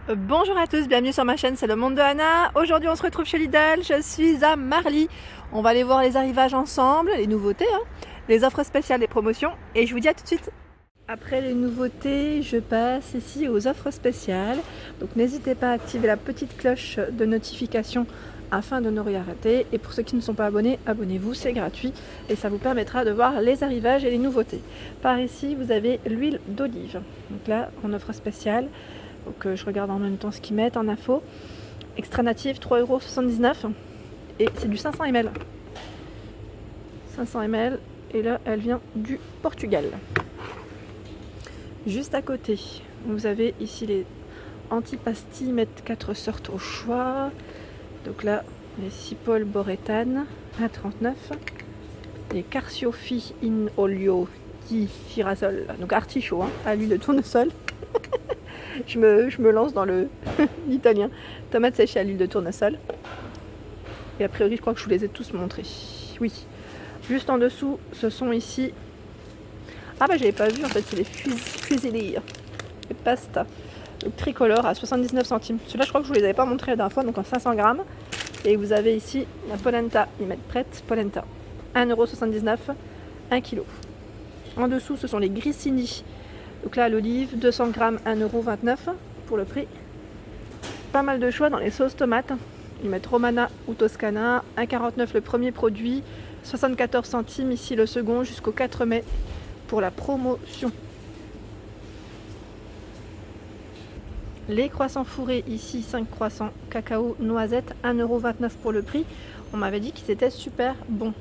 Bonjour à tous, bienvenue sur ma chaîne, c'est le monde de Anna. Aujourd'hui on se retrouve chez Lidl, je suis à Marly. On va aller voir les arrivages ensemble, les nouveautés, les offres spéciales, les promotions et je vous dis à tout de suite. Après les nouveautés, je passe ici aux offres spéciales. Donc n'hésitez pas à activer la petite cloche de notification afin de ne rien rater. Et pour ceux qui ne sont pas abonnés, abonnez-vous, c'est gratuit et ça vous permettra de voir les arrivages et les nouveautés. Par ici, vous avez l'huile d'olive. Donc là, en offre spéciale. Donc je regarde en même temps ce qu'ils mettent en info. Extra native, 3,79 € et c'est du 500 ml. 500 ml et là elle vient du Portugal. Juste à côté, vous avez ici les antipastilles, mettent 4 sortes au choix. Donc là, les Cipol Borétane à 39. Les Carciofi in olio di girasole, donc artichaut à l'huile de tournesol. Je me lance dans l'italien. Tomates séchées à l'huile de tournesol. Et a priori, je crois que je vous les ai tous montrés. Oui. Juste en dessous, ce sont ici... Ah bah j'avais pas vu, en fait, c'est les fusilli. Les pasta. Le tricolore à 79 centimes. Celui-là, je crois que je vous les avais pas montrés la dernière fois, donc en 500 grammes. Et vous avez ici la polenta. Ils mettent prête polenta. 1,79 €, 1 kg. En dessous, ce sont les grissini. Donc là, l'olive, 200 grammes, 1,29 € pour le prix. Pas mal de choix dans les sauces tomates. Ils mettent Romana ou Toscana, 1,49 € le premier produit, 74 centimes ici le second jusqu'au 4 mai pour la promotion. Les croissants fourrés ici, 5 croissants cacao noisette, 1,29 € pour le prix. On m'avait dit qu'ils étaient super bons.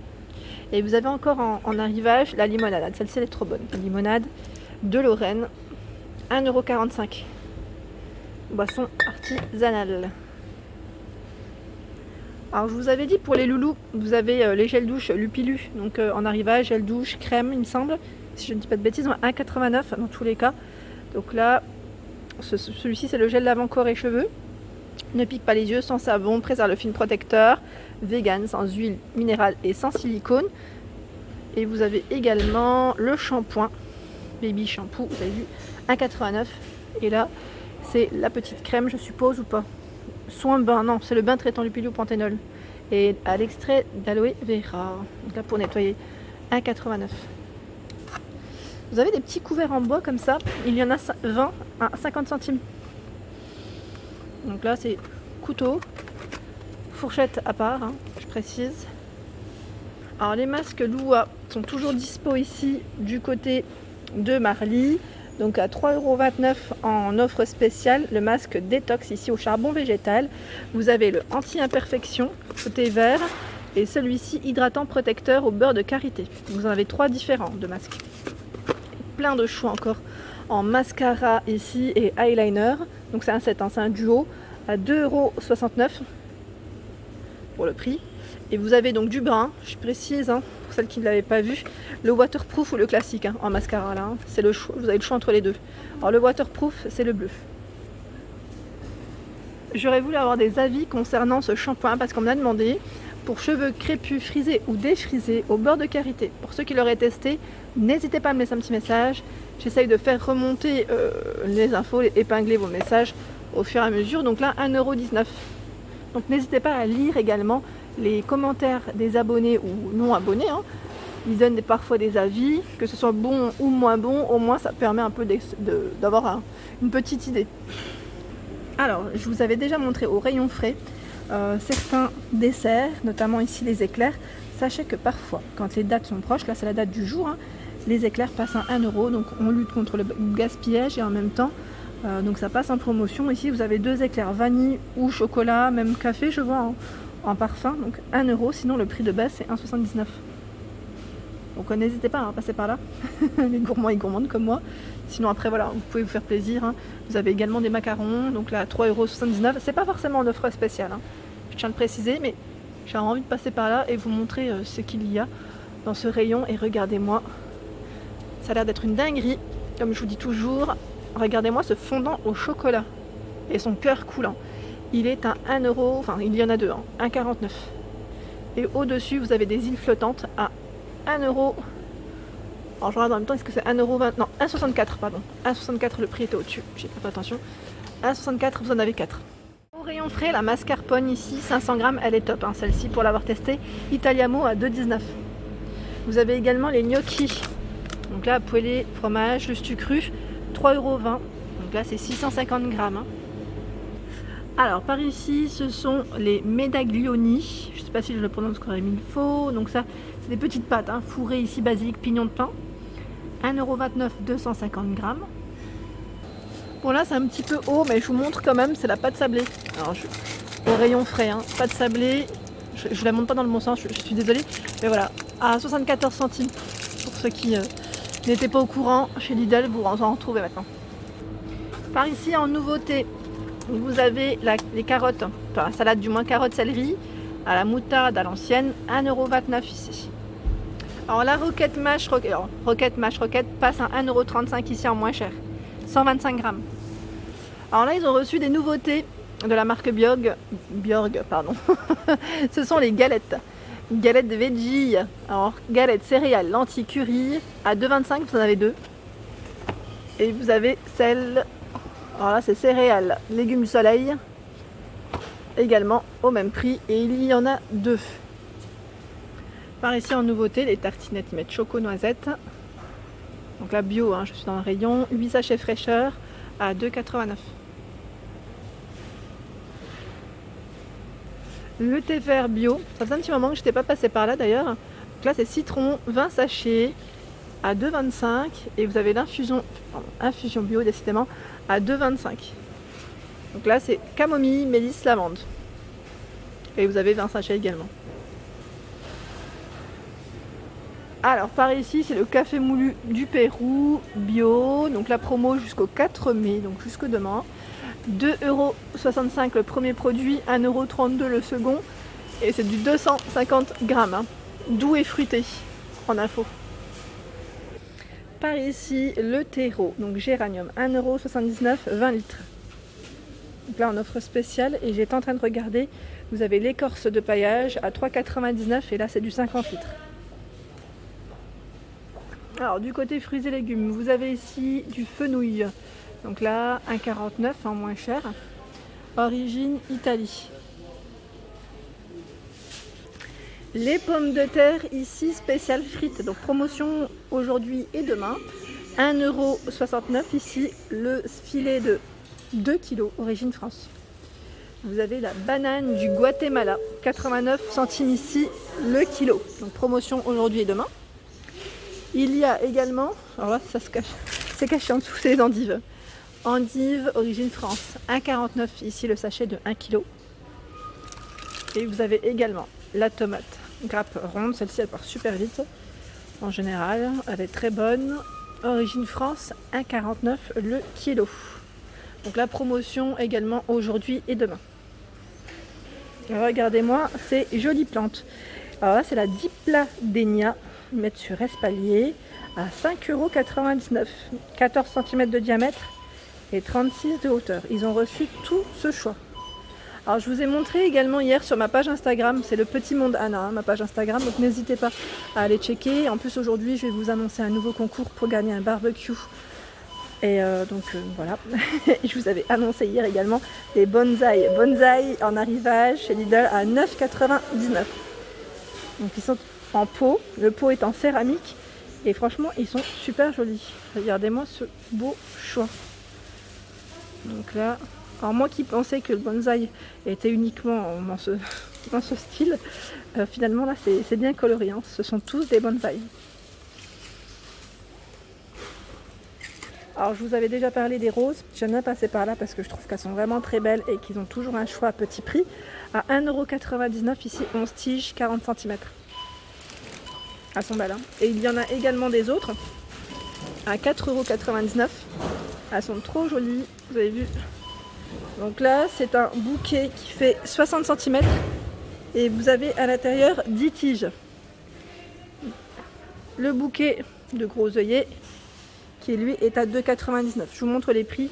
Et vous avez encore en arrivage la limonade. Celle-ci elle est trop bonne. La limonade de Lorraine, 1,45 €. Boisson artisanale. Alors je vous avais dit pour les loulous, vous avez les gels douche Lupilu, donc en arrivage, gel douche, crème il me semble, si je ne dis pas de bêtises, 1,89 € dans tous les cas. Donc là, celui-ci c'est le gel lavant corps et cheveux. Ne pique pas les yeux, sans savon, préserve le film protecteur, vegan, sans huile minérale et sans silicone. Et vous avez également le shampoing. Baby shampoo, vous avez vu, 1,89 €. Et là, c'est la petite crème, je suppose, ou pas. Soin bain, non, c'est le bain traitant Lupilu panthénol. Et à l'extrait d'aloe vera. Donc là, pour nettoyer, 1,89 €. Vous avez des petits couverts en bois comme ça. Il y en a 20 à 50 centimes. Donc là, c'est couteau, fourchette à part, je précise. Alors, les masques Loua sont toujours dispo ici du côté de Marly, donc à 3,29 € en offre spéciale, le masque détox ici au charbon végétal. Vous avez le anti-imperfection côté vert et celui-ci hydratant protecteur au beurre de karité. Vous en avez 3 différents de masques. Plein de choix encore en mascara ici et eyeliner. Donc c'est un set, c'est un duo à 2,69 € pour le prix. Et vous avez donc du brun, je précise, pour celles qui ne l'avaient pas vu, le waterproof ou le classique en mascara là. C'est le choix, vous avez le choix entre les deux. Alors le waterproof, c'est le bleu. J'aurais voulu avoir des avis concernant ce shampoing parce qu'on me l'a demandé pour cheveux crépus, frisés ou défrisés au beurre de karité. Pour ceux qui l'auraient testé, n'hésitez pas à me laisser un petit message. J'essaye de faire remonter les infos, épingler vos messages au fur et à mesure. Donc là, 1,19 €. Donc n'hésitez pas à lire également les commentaires des abonnés ou non abonnés. Ils donnent parfois des avis, que ce soit bon ou moins bon, au moins ça permet un peu d'avoir une petite idée. Alors, je vous avais déjà montré au rayon frais certains desserts, notamment ici les éclairs. Sachez que parfois, quand les dates sont proches, là c'est la date du jour, les éclairs passent à 1 €, donc on lutte contre le gaspillage et en même temps, donc ça passe en promotion. Ici vous avez 2 éclairs vanille ou chocolat, même café je vois en parfum, donc 1 €, sinon le prix de base c'est 1,79 €. Donc n'hésitez pas à passer par là, les gourmands et gourmandes comme moi. Sinon après voilà, vous pouvez vous faire plaisir. Vous avez également des macarons, donc là 3,79 €. C'est pas forcément en offre spéciale, je tiens à le préciser, mais j'ai envie de passer par là et vous montrer ce qu'il y a dans ce rayon. Et regardez-moi, ça a l'air d'être une dinguerie, comme je vous dis toujours. Regardez-moi ce fondant au chocolat et son cœur coulant. Il est à 1 €, enfin il y en a deux, 1,49 €. Et au-dessus vous avez des îles flottantes à 1 €. Alors je regarde en même temps, est-ce que c'est 1,20 €? Non, 1,64 €, pardon. 1,64 € le prix était au-dessus, j'ai pas fait attention. 1,64 vous en avez 4. Au rayon frais, la mascarpone ici, 500 grammes, elle est top, hein, celle-ci pour l'avoir testée. Italiamo à 2,19. Vous avez également les gnocchis. Donc là, poêlé, fromage, le stu cru, 3,20 €. Donc là, c'est 650 grammes. Hein. Alors, par ici, ce sont les medaglioni. Je ne sais pas si je le prononce comme il faut. Donc ça, c'est des petites pâtes, hein, fourrées ici, basilic, pignon de pain. 1,29 €, 250 grammes. Bon là, c'est un petit peu haut, mais je vous montre quand même, c'est la pâte sablée. Alors, au rayon frais, hein, pâte sablée. Je la monte pas dans le bon sens, je suis désolée. Mais voilà, à 74 centimes. Pour ceux qui n'étaient pas au courant, chez Lidl, vous en retrouvez maintenant. Par ici, en nouveauté, vous avez les carottes, enfin la salade du moins, carottes, céleri, à la moutarde à l'ancienne, 1,29 € ici. Alors la roquette mâche roquette passe à 1,35 € ici en moins cher, 125 grammes. Alors là, ils ont reçu des nouveautés de la marque Bjorg, pardon. Ce sont les galettes. Galettes de veggie. Alors, galettes céréales, lentilles, curry. À 2,25 €, vous en avez 2. Et vous avez celle. Alors là, c'est céréales, légumes du soleil. Également au même prix. Et il y en a 2. Par ici, en nouveauté, les tartinettes, ils mettent choco noisette. Donc la bio, hein, je suis dans le rayon. 8 sachets fraîcheur à 2,89 €. Le thé vert bio, ça faisait un petit moment que je n'étais pas passée par là d'ailleurs. Donc là c'est citron, 20 sachets à 2,25 € et vous avez l'infusion bio décidément à 2,25 €. Donc là c'est camomille, mélisse, lavande. Et vous avez 20 sachets également. Alors par ici c'est le café moulu du Pérou bio. Donc la promo jusqu'au 4 mai, donc jusque demain. 2,65 € le premier produit, 1,32 € le second. Et c'est du 250 grammes. Hein. Doux et fruité, en info. Par ici, le terreau, donc géranium, 1,79 €, 20 litres. Donc là, en offre spéciale, et j'étais en train de regarder, vous avez l'écorce de paillage à 3,99 € et là, c'est du 50 litres. Alors, du côté fruits et légumes, vous avez ici du fenouil. Donc là, 1,49 € en moins cher. Origine Italie. Les pommes de terre ici, spécial frites. Donc promotion aujourd'hui et demain. 1,69 € ici, le filet de 2 kg, origine France. Vous avez la banane du Guatemala, 89 centimes ici, le kilo. Donc promotion aujourd'hui et demain. Il y a également, alors là ça se cache, c'est caché en dessous, c'est les endives. Endive, origine France, 1,49 € ici le sachet de 1 kg. Et vous avez également la tomate grappe ronde, celle-ci elle part super vite. En général, elle est très bonne. Origine France, 1,49 € le kilo. Donc la promotion également aujourd'hui et demain. Regardez-moi ces jolies plantes. Alors là c'est la Dipladenia, mettre sur espalier à 5,99 €, 14 cm de diamètre et 36 de hauteur. Ils ont reçu tout ce choix. Alors je vous ai montré également hier sur ma page Instagram, c'est le Petit Monde Anna, hein, ma page Instagram, donc n'hésitez pas à aller checker. En plus aujourd'hui je vais vous annoncer un nouveau concours pour gagner un barbecue. Et voilà, je vous avais annoncé hier également les bonsaïs. Bonsaïs en arrivage chez Lidl à 9,99 €. Donc ils sont en pot, le pot est en céramique et franchement ils sont super jolis. Regardez-moi ce beau choix. Donc là, alors moi qui pensais que le bonsaï était uniquement dans ce style, finalement là c'est bien coloré, hein. Ce sont tous des bonsaïs. Alors je vous avais déjà parlé des roses, j'aime bien passer par là parce que je trouve qu'elles sont vraiment très belles et qu'ils ont toujours un choix à petit prix. À 1,99 € ici, 11 tiges, 40 cm. Elles sont belles, hein. Et il y en a également des autres à 4,99 €. Elles sont trop jolies, vous avez vu. Donc là c'est un bouquet qui fait 60 cm et vous avez à l'intérieur 10 tiges. Le bouquet de gros œillets qui lui est à 2,99 €. Je vous montre les prix,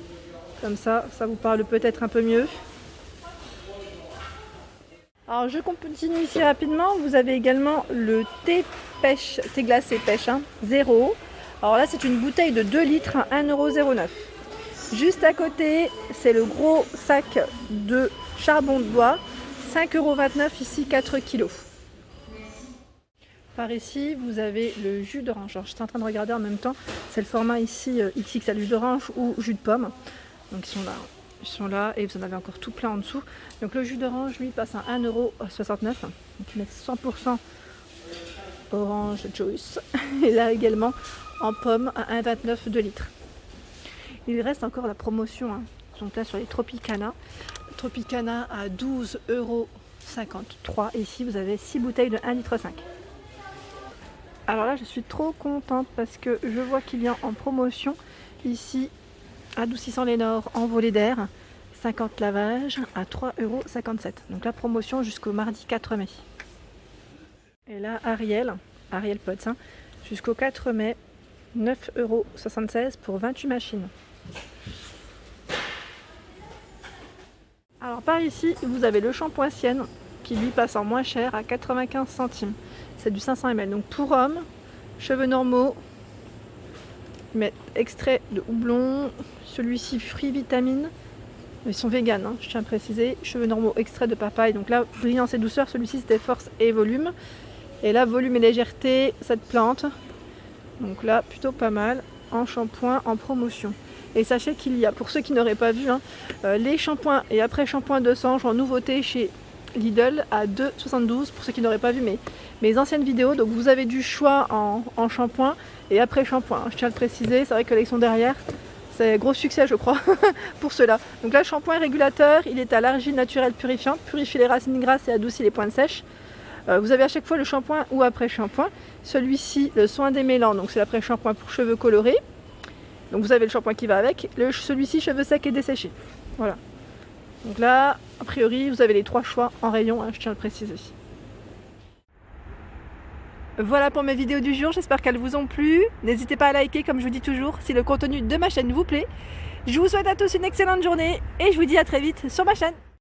comme ça vous parle peut-être un peu mieux. Alors je continue ici rapidement, vous avez également le thé pêche, thé glacé pêche, hein, 0. Alors là c'est une bouteille de 2 litres, 1,09 €. Juste à côté, c'est le gros sac de charbon de bois, 5,29 € ici, 4 kg. Par ici, vous avez le jus d'orange. Alors, j'étais en train de regarder en même temps, c'est le format ici XXL jus d'orange ou jus de pomme. Donc ils sont là et vous en avez encore tout plein en dessous. Donc le jus d'orange, lui, passe à 1,69 €. Donc ils mettent 100% orange juice. Et là également en pomme à 1,29 € 2 litres. Il reste encore la promotion, hein. Donc là sur les Tropicana. Tropicana à 12,53 €. Et ici vous avez 6 bouteilles de 1,5 litre. Alors là je suis trop contente parce que je vois qu'il y a en promotion ici adoucissant les Nord en volet d'air, 50 lavages à 3,57 €. Donc la promotion jusqu'au mardi 4 mai. Et là Ariel Pots, hein, jusqu'au 4 mai, 9,76 € pour 28 machines. Alors par ici vous avez le shampoing Sienne qui lui passe en moins cher à 95 centimes. C'est du 500 ml. Donc pour hommes, cheveux normaux, ils mettent extrait de houblon, celui-ci fruits vitamines, ils sont véganes, hein, je tiens à préciser, cheveux normaux, extrait de papaye. Donc là, brillance et douceur, celui-ci c'était force et volume. Et là, volume et légèreté, cette plante. Donc là, plutôt pas mal, en shampoing en promotion. Et sachez qu'il y a, pour ceux qui n'auraient pas vu, hein, les shampoings et après shampoing de sang en nouveauté chez Lidl à 2,72 € pour ceux qui n'auraient pas vu mes anciennes vidéos. Donc vous avez du choix en shampoing et après shampoing, je tiens à le préciser. C'est vrai que l'élection derrière, c'est gros succès je crois pour ceux-là. Donc là le shampoing régulateur, il est à l'argile naturelle purifiante, purifie les racines grasses et adoucit les pointes sèches. Vous avez à chaque fois le shampoing ou après shampoing. Celui-ci, le soin démêlant, donc c'est l'après shampoing pour cheveux colorés. Donc vous avez le shampoing qui va avec. Celui-ci cheveux secs et desséchés. Voilà. Donc là, a priori, vous avez les 3 choix en rayon, hein, je tiens à le préciser. Voilà pour mes vidéos du jour, j'espère qu'elles vous ont plu. N'hésitez pas à liker, comme je vous dis toujours, si le contenu de ma chaîne vous plaît. Je vous souhaite à tous une excellente journée et je vous dis à très vite sur ma chaîne.